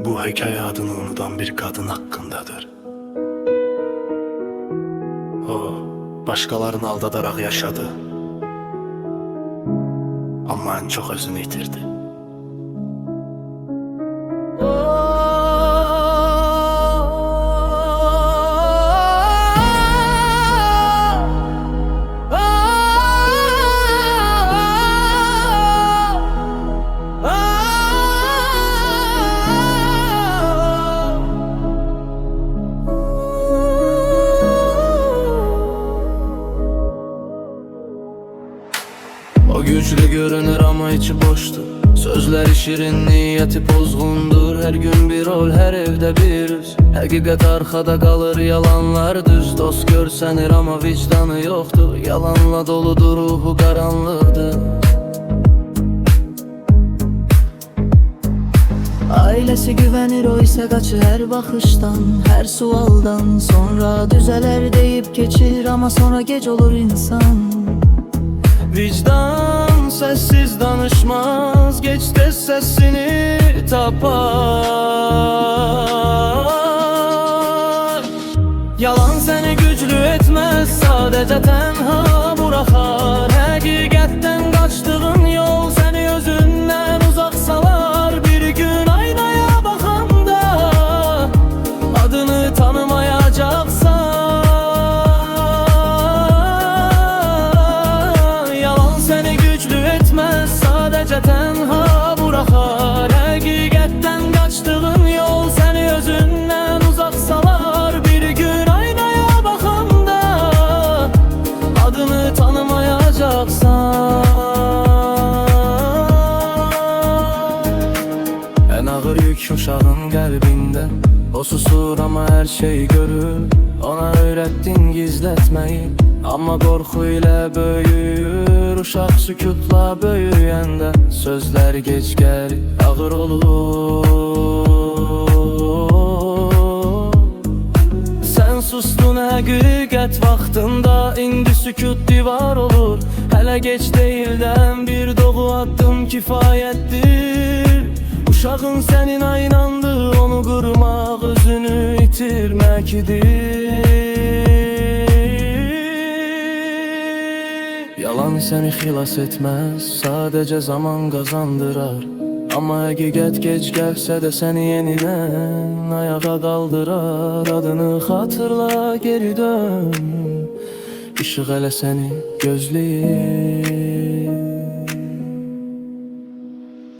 Bu hikaye adını unudan bir kadın hakkındadır. O, başkalarını aldadarak yaşadı. Ama en çok özünü itirdi. O güçlü görünür ama içi boştur. Sözleri şirin, niyeti pozğundur. Her gün bir rol, her evde bir üz. Həqiqət arxada qalır, yalanlar düz. Dost görsənir ama vicdanı yoxdur. Yalanla doludur, ruhu qaranlıqdır. Ailesi güvenir, o ise kaçır her bakıştan, her sualdan. Sonra düzeler deyip geçir ama sonra geç olur insan. Vicdan sessiz danışmaz, geç de sesini tapar. Yalan seni güçlü etmez, sadece tenha bırakar. Həqiqətdən qaçtığın yol seni özündən uzak salar. Bir gün aynaya bakanda adını tanımayacaksan, sadece tenha bırakar. Həqiqətdən qaçtığın yol seni özündən uzak salar. Bir gün aynaya bakanda adını tanımayacaksan. En ağır yük uşağın qəlbində. O susur ama her şeyi görür. Ona öğrettin gizletmeyi ama korku ile böyür. Uşaq sükutla böyüyəndə sözler geç gəlir, ağır olur. Sen sustun həqiqət vaxtında, indi sükut divar olur. Hələ geç deyildən bir doğu addım kifayətdir. Uşağın senin aynandı, onu qırmaq özünü itirməkdir. Yalan seni xilas etmez, sadece zaman kazandırar. Ama həqiqət gec gəlsə də səni yeniden ayağa qaldırar. Adını xatırla, geri dön, İşıq hələ səni gözləyir.